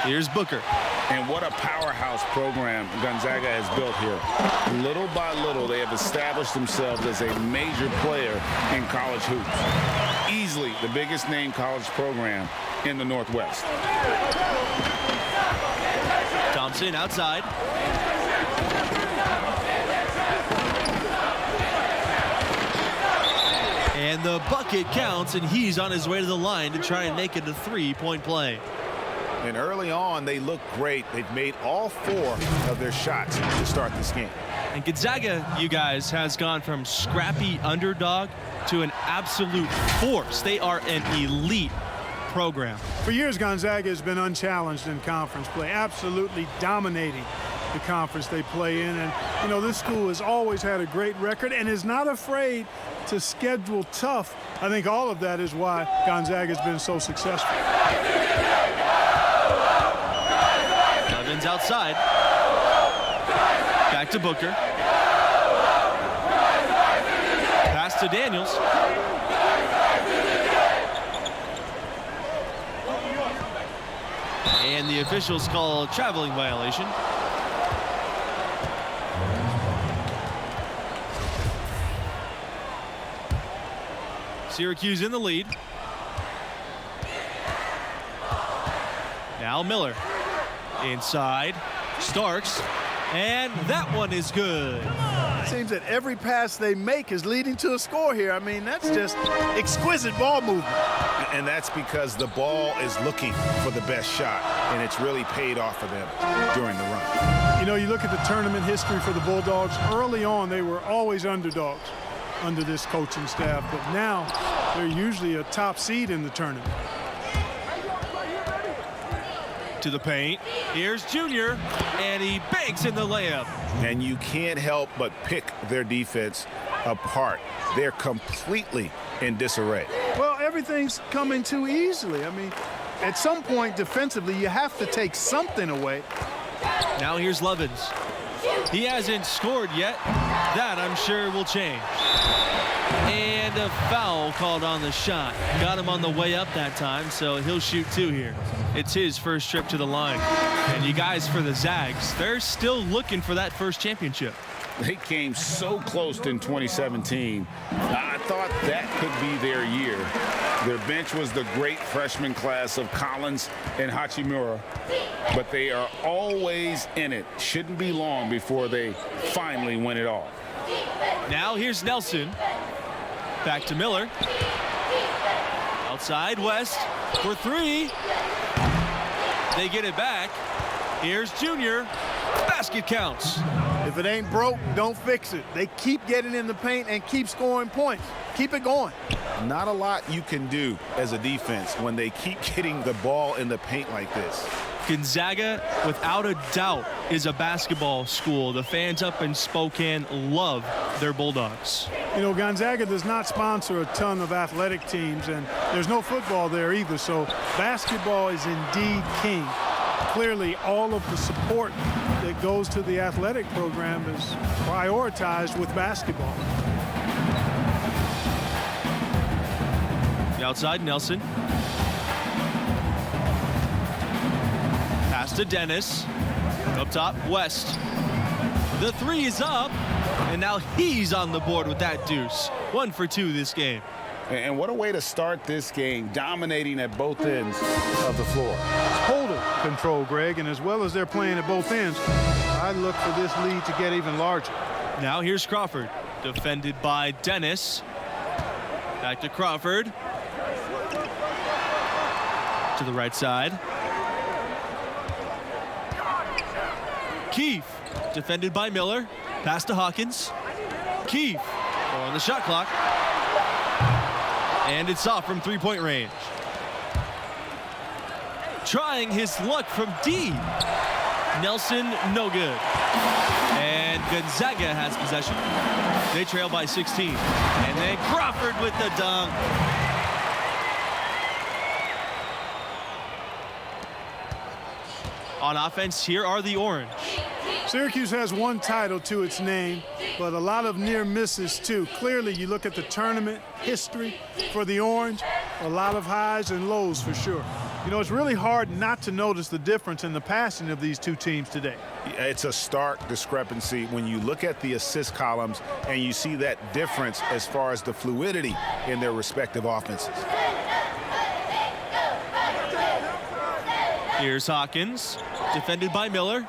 Here's Booker. And what a powerhouse program Gonzaga has built here. Little by little, they have established themselves as a major player in college hoops. Easily the biggest name college program in the Northwest. Thompson outside. And the bucket counts, and he's on his way to the line to try and make it a three-point play. And early on, they look great. They've made all 4 of their shots to start this game. And Gonzaga, you guys, has gone from scrappy underdog to an absolute force. They are an elite program. For years, Gonzaga has been unchallenged in conference play, absolutely dominating the conference they play in. And, you know, this school has always had a great record and is not afraid to schedule tough. I think all of that is why Gonzaga has been so successful. Evans outside. Back to Booker. Pass to Daniels. And the officials call a traveling violation. Syracuse in the lead. Now Miller. Inside. Starks. And that one is good. It seems that every pass they make is leading to a score here. I mean, that's just exquisite ball movement. And that's because the ball is looking for the best shot, and it's really paid off for them during the run. You know, you look at the tournament history for the Bulldogs. Early on, they were always underdogs under this coaching staff, but now they're usually a top seed in the tournament. To the paint. Here's Junior, and he banks in the layup. And you can't help but pick their defense apart. They're completely in disarray. Well, everything's coming too easily. I mean, at some point defensively, you have to take something away. Now here's Lovins. He hasn't scored yet. That, I'm sure, will change. And a foul called on the shot. Got him on the way up that time, so he'll shoot 2 here. It's his first trip to the line. And you guys, for the Zags, they're still looking for that first championship. They came so close in 2017. I thought that could be their year. Their bench was the great freshman class of Collins and Hachimura, but they are always in it. Shouldn't be long before they finally win it all. Now here's Nelson. Back to Miller. Outside West for 3. They get it back. Here's Junior. Basket counts. If it ain't broke, don't fix it. They keep getting in the paint and keep scoring points. Keep it going. Not a lot you can do as a defense when they keep getting the ball in the paint like this. Gonzaga, without a doubt, is a basketball school. The fans up in Spokane love their Bulldogs. You know, Gonzaga does not sponsor a ton of athletic teams, and there's no football there either, so basketball is indeed king. Clearly, all of the support that goes to the athletic program is prioritized with basketball. The outside, Nelson. Pass to Dennis. Up top, West. The 3 is up, and now he's on the board with that deuce. 1 for 2 this game. And what a way to start this game, dominating at both ends of the floor. Total control, Greg, and as well as they're playing at both ends, I look for this lead to get even larger. Now here's Crawford, defended by Dennis. Back to Crawford. To the right side. Keefe, defended by Miller. Pass to Hawkins. Keefe, on the shot clock. And it's off from three-point range. Trying his luck from deep. Nelson, no good. And Gonzaga has possession. They trail by 16. And then Crawford with the dunk. On offense, here are the Orange. Syracuse has one title to its name, but a lot of near misses too. Clearly, you look at the tournament history for the Orange, a lot of highs and lows for sure. You know, it's really hard not to notice the difference in the passing of these two teams today. It's a stark discrepancy when you look at the assist columns and you see that difference as far as the fluidity in their respective offenses. Here's Hawkins, defended by Miller.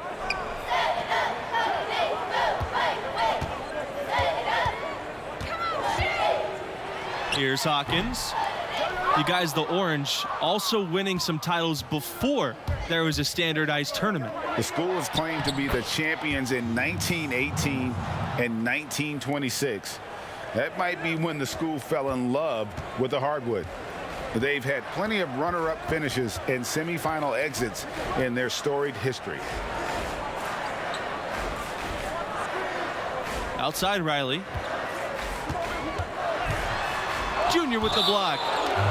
Here's Hawkins. You guys, the Orange, also winning some titles before there was a standardized tournament. The school is claimed to be the champions in 1918 and 1926. That might be when the school fell in love with the hardwood. They've had plenty of runner-up finishes and semifinal exits in their storied history. Outside Riley. Junior with the block.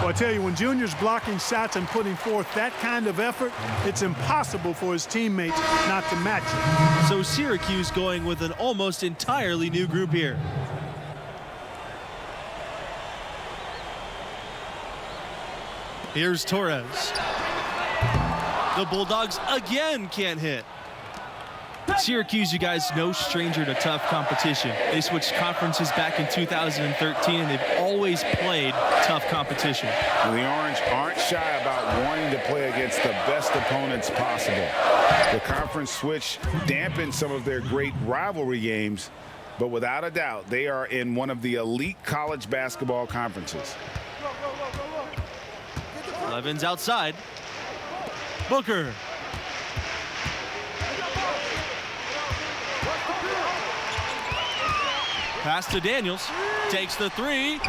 Well, I tell you, when Junior's blocking shots and putting forth that kind of effort, it's impossible for his teammates not to match it. So Syracuse going with an almost entirely new group here. Here's Torres. The Bulldogs again can't hit. Syracuse, you guys, no stranger to tough competition. They switched conferences back in 2013, and they've always played tough competition. The Orange aren't shy about wanting to play against the best opponents possible. The conference switch dampened some of their great rivalry games, but without a doubt, they are in one of the elite college basketball conferences. Levens outside. Booker. Pass to Daniels. Takes the three.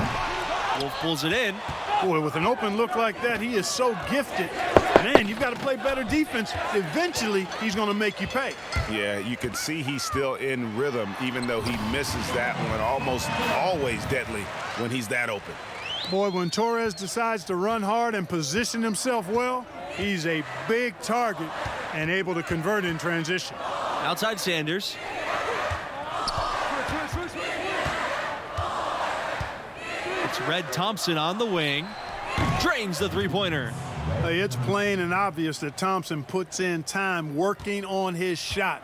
Wolf pulls it in. Boy, with an open look like that, he is so gifted. Man, you've got to play better defense. Eventually, he's going to make you pay. Yeah, you can see he's still in rhythm, even though he misses that one. Almost always deadly when he's that open. Boy, when Torres decides to run hard and position himself well, he's a big target and able to convert in transition. Outside Sanders. It's Red Thompson on the wing. Drains the three-pointer. Hey, it's plain and obvious that Thompson puts in time working on his shot.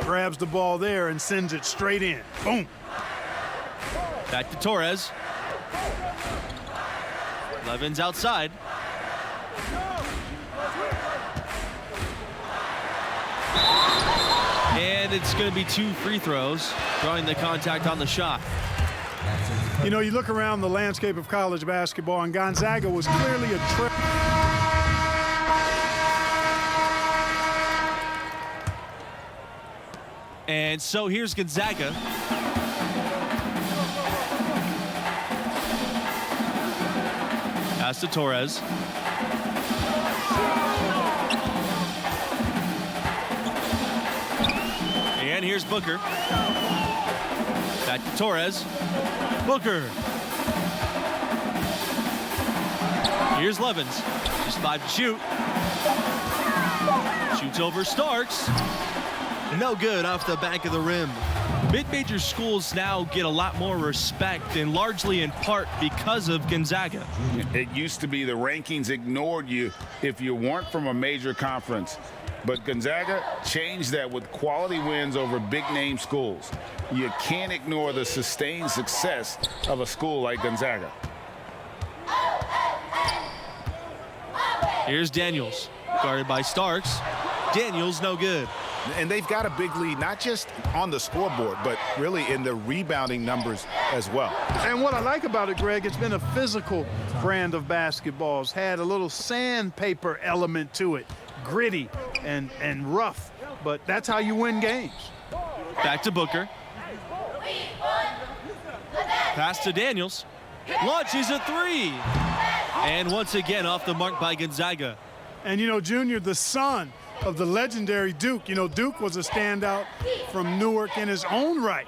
Grabs the ball there and sends it straight in. Boom. Back to Torres. Levens outside. And it's going to be 2 free throws, drawing the contact on the shot. You know, you look around the landscape of college basketball, and Gonzaga was clearly a trip. And so here's Gonzaga. Pass to Torres. And here's Booker. Back to Torres. Booker. Here's Levens. Just 5 to shoot. Shoots over Starks. No good off the back of the rim. Mid-major schools now get a lot more respect, and largely in part because of Gonzaga. It used to be the rankings ignored you if you weren't from a major conference. But Gonzaga changed that with quality wins over big-name schools. You can't ignore the sustained success of a school like Gonzaga. Here's Daniels, guarded by Starks. Daniels no good. And they've got a big lead, not just on the scoreboard, but really in the rebounding numbers as well. And what I like about it, Greg, it's been a physical brand of basketball. It's had a little sandpaper element to it, gritty and rough, but that's how you win games. Back to Booker. Pass to Daniels. Launches a three. And once again off the mark by Gonzaga. And, you know, Junior, the son of the legendary Duke. You know, Duke was a standout from Newark in his own right.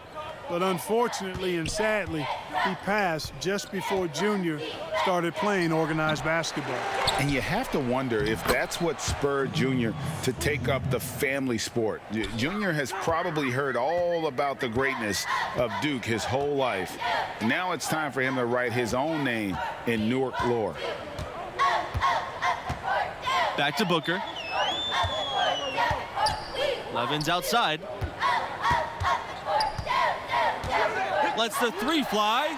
But unfortunately and sadly, he passed just before Junior started playing organized basketball. And you have to wonder if that's what spurred Junior to take up the family sport. Junior has probably heard all about the greatness of Duke his whole life. Now it's time for him to write his own name in Newark lore. Back to Booker. Levens outside. Lets the three fly.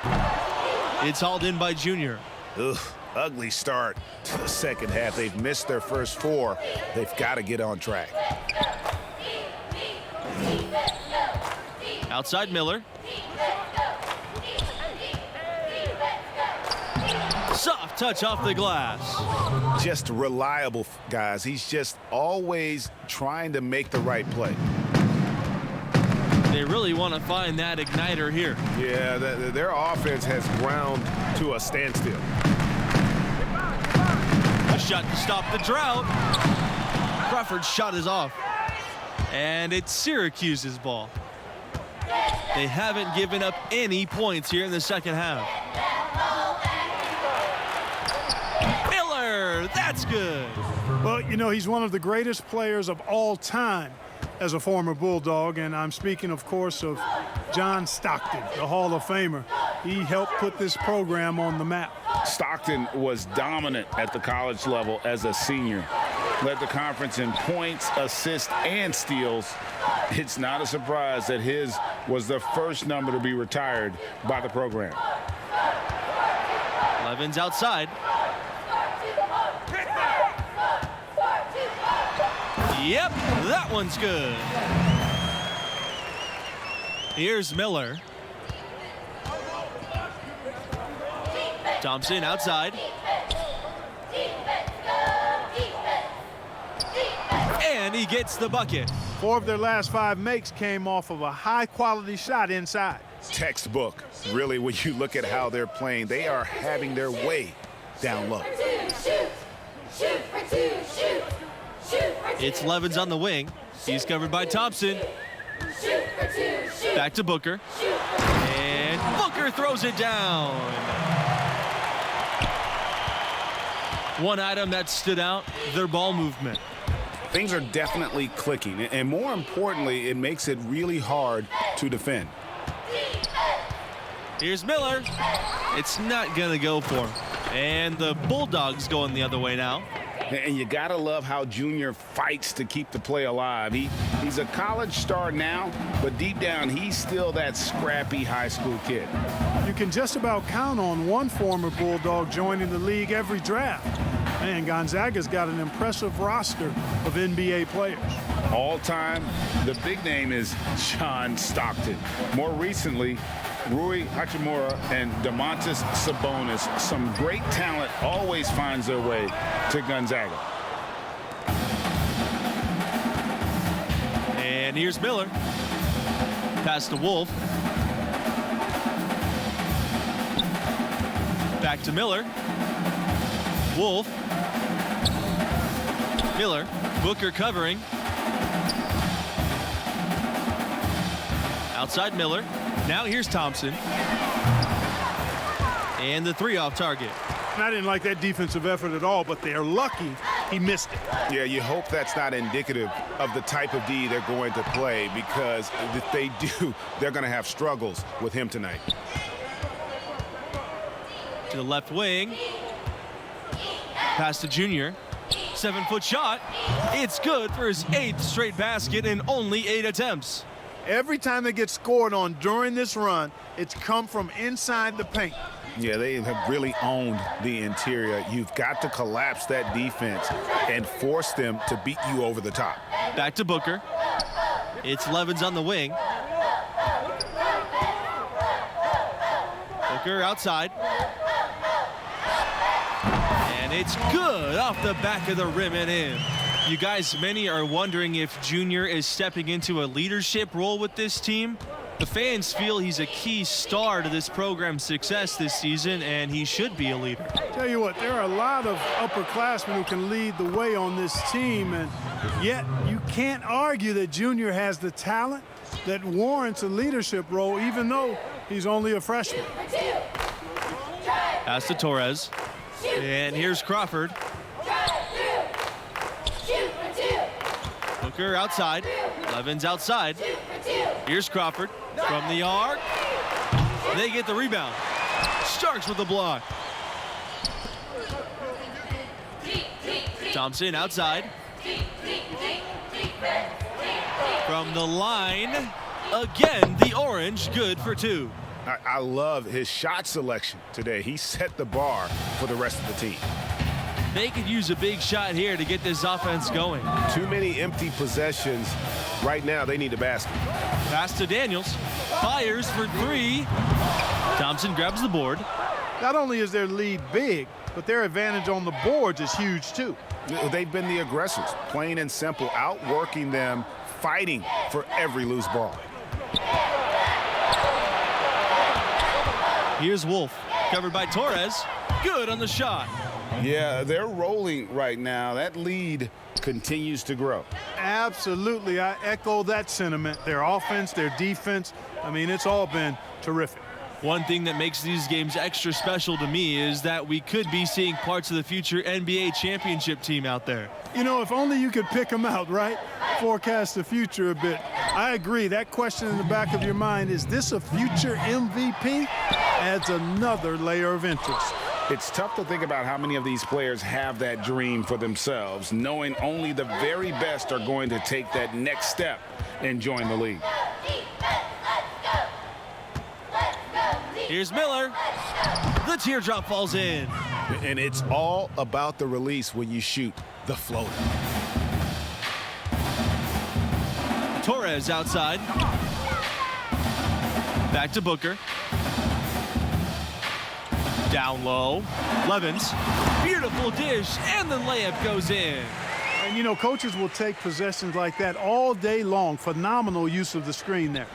It's hauled in by Junior. Ugh, ugly start to the second half. They've missed their first 4. They've got to get on track. Outside Miller. Soft touch off the glass. Just reliable, guys. He's just always trying to make the right play. They really want to find that igniter here. Yeah, their offense has ground to a standstill. A shot to stop the drought. Crawford's shot is off. And it's Syracuse's ball. They haven't given up any points here in the second half. Miller, that's good. Well, you know, he's one of the greatest players of all time as a former Bulldog, and I'm speaking, of course, of John Stockton, the Hall of Famer. He helped put this program on the map. Stockton was dominant at the college level as a senior. Led the conference in points, assists, and steals. It's not a surprise that his was the first number to be retired by the program. Levens outside. Yep, that one's good. Here's Miller. Thompson outside. And he gets the bucket. 4 of their last 5 makes came off of a high-quality shot inside. Textbook. Really, when you look at how they're playing, they are having their way down low. It's Levens on the wing. He's covered by Thompson. Back to Booker. And Booker throws it down. One item that stood out, their ball movement. Things are definitely clicking, and more importantly, it makes it really hard to defend. Here's Miller. It's not going to go for him. And the Bulldogs going the other way now. And you got to love how Junior fights to keep the play alive. He's a college star now, but deep down, he's still that scrappy high school kid. You can just about count on one former Bulldog joining the league every draft. Man, Gonzaga's got an impressive roster of NBA players. All time, the big name is John Stockton. More recently, Rui Hachimura and Domantas Sabonis. Some great talent always finds their way to Gonzaga. And here's Miller. Pass to Wolf. Back to Miller. Wolf. Miller. Booker covering. Outside Miller. Now here's Thompson. And the 3 off target. And I didn't like that defensive effort at all, but they're lucky he missed it. Yeah, you hope that's not indicative of the type of D they're going to play, because if they do, they're going to have struggles with him tonight. To the left wing. Pass to Junior. 7-foot shot. It's good for his 8th straight basket in only 8 attempts. Every time they get scored on during this run, it's come from inside the paint. Yeah, they have really owned the interior. You've got to collapse that defense and force them to beat you over the top. Back to Booker. It's Levens on the wing. Booker outside. And it's good off the back of the rim and in. You guys, many are wondering if Junior is stepping into a leadership role with this team. The fans feel he's a key star to this program's success this season, and he should be a leader. Tell you what, there are a lot of upperclassmen who can lead the way on this team, and yet you can't argue that Junior has the talent that warrants a leadership role, even though he's only a freshman. Pass to Torres. And here's Crawford. Booker outside. Levens outside. Here's Crawford from the arc. They get the rebound. Starks with the block. Thompson outside. From the line, again, the orange, good for 2. I love his shot selection today. He set the bar for the rest of the team. They could use a big shot here to get this offense going. Too many empty possessions. Right now, they need a basket. Pass to Daniels. Fires for 3. Thompson grabs the board. Not only is their lead big, but their advantage on the boards is huge too. They've been the aggressors, plain and simple, outworking them, fighting for every loose ball. Here's Wolf, covered by Torres. Good on the shot. Yeah, they're rolling right now. That lead continues to grow. Absolutely. I echo that sentiment. Their offense, their defense, I mean, it's all been terrific. One thing that makes these games extra special to me is that we could be seeing parts of the future NBA championship team out there. You know, if only you could pick them out, right? Forecast the future a bit. I agree. That question in the back of your mind, is this a future MVP? Adds another layer of interest. It's tough to think about how many of these players have that dream for themselves, knowing only the very best are going to take that next step and join the league. Here's Miller. The teardrop falls in. And it's all about the release when you shoot the floater. Torres outside. Back to Booker. Down low. Levens. Beautiful dish, and the layup goes in. And, you know, coaches will take possessions like that all day long. Phenomenal use of the screen there.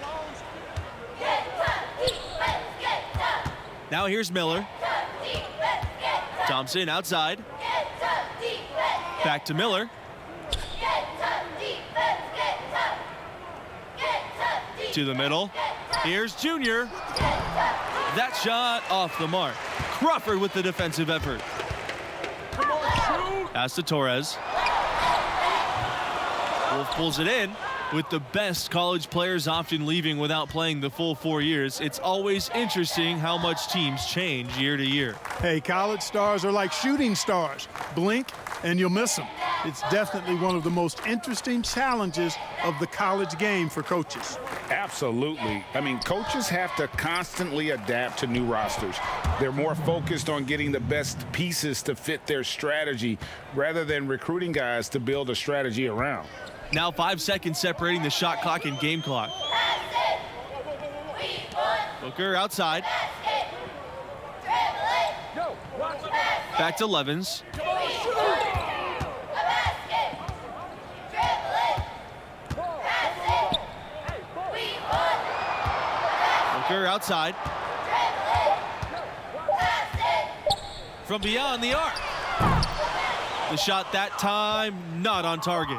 Now here's Miller. Thompson outside. Back to Miller. To the middle. Here's Junior. That shot off the mark. Crawford with the defensive effort. Pass to Torres. Wolf pulls it in. With the best college players often leaving without playing the full 4 years, it's always interesting how much teams change year to year. Hey, college stars are like shooting stars. Blink and you'll miss them. It's definitely one of the most interesting challenges of the college game for coaches. Absolutely. I mean, coaches have to constantly adapt to new rosters. They're more focused on getting the best pieces to fit their strategy rather than recruiting guys to build a strategy around. Now 5 seconds separating the shot clock and game clock. Booker outside. Back to Levens. Booker outside. From beyond the arc. The shot that time not on target.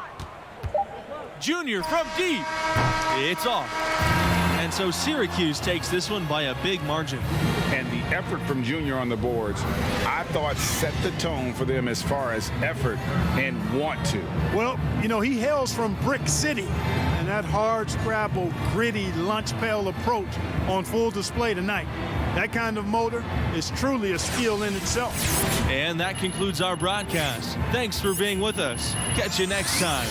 Junior from deep. It's off. And so Syracuse takes this one by a big margin. And the effort from Junior on the boards, I thought, set the tone for them as far as effort and want to. Well, you know, he hails from Brick City, and that hard scrabble, gritty, lunch pail approach on full display tonight. That kind of motor is truly a skill in itself. And that concludes our broadcast. Thanks for being with us. Catch you next time.